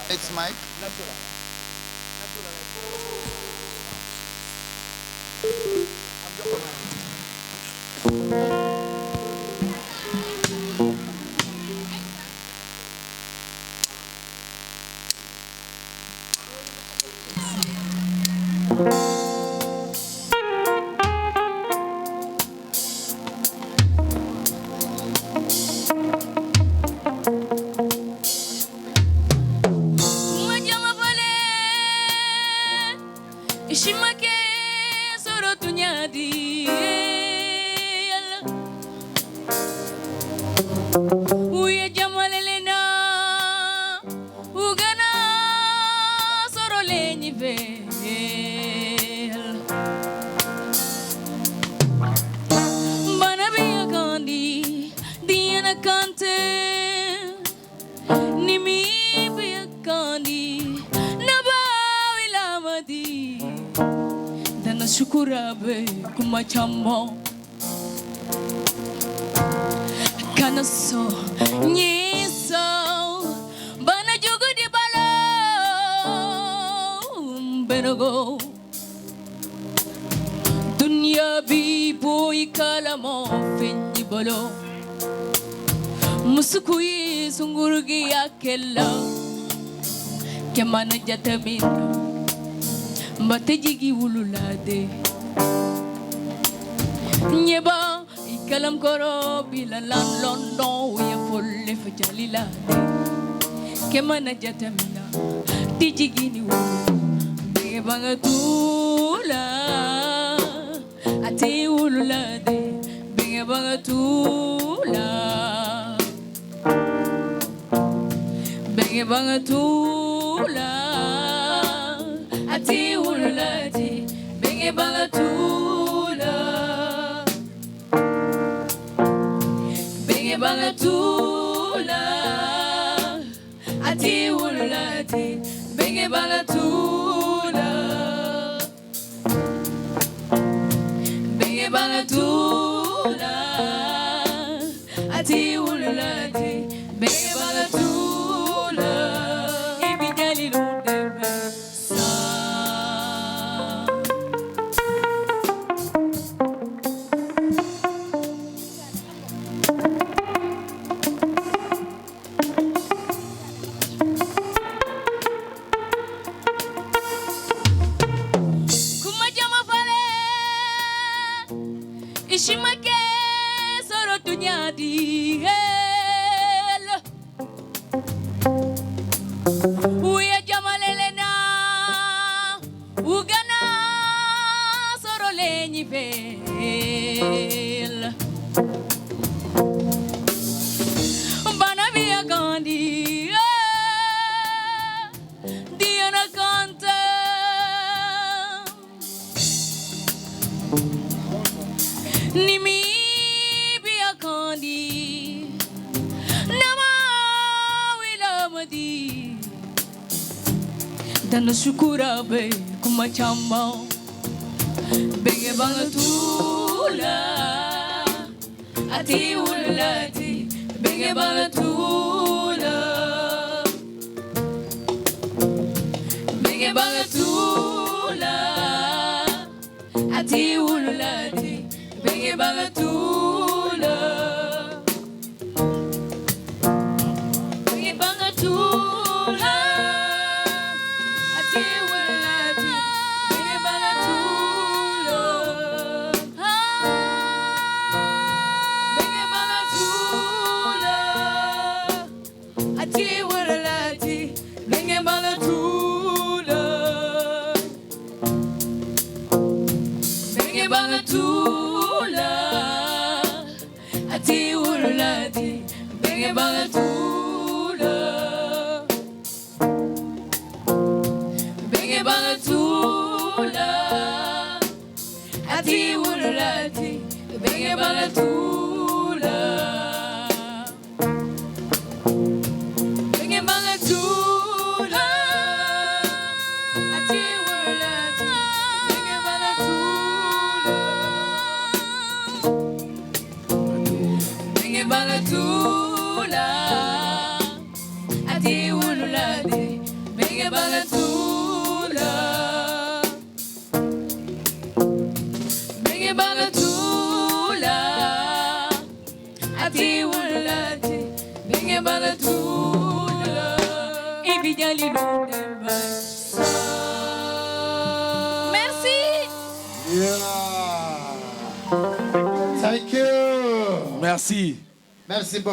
It's Mike. Ishimake soro tunyadi uye jamalelena ugana soro lenyive banabiya kandi diana kante nimi biya kandi nabawilamadi dana shukurabe kumachamo kanaso nyiso bana jugu di balo benago dunya bi boy kalamo finni balo musukui sungurgi akella kemana jatamino mbate jigi wululade nyeba ikalam koro bilalan londo ya folle fajalilade kemana jatamina tijigi ni wulu banga tula ati wululade banga tula banga tula ati wululati benge bangatula benge bangatula ati wululati benge bangatula benge bangatula ati wululati benge bangatula ibijali lunde Ishimake soro tunyadi uya jamalelena ugana soro lenyivel bana via gandhi diana kanta nimi biya kandi nama wilamadi dana shukurabe kumachamba benge bangatula ati wulati benge bangatula benge bangatula ati wulati benge bangatula benge bangatula ati wulati benge bangatula benge bangatula ati wulati benge bangatula benge bangatula ati wulati benge bangatula benge bangatula ati wulati benge bangatula benge bangatula ati wulati benge bangatula balatula. Ati ululade. Benge balatula. Benge balatula. Ati ululade. Benge balatula. Ibijali lumba. Merci. Yeah. Thank you. Merci. Merci beaucoup.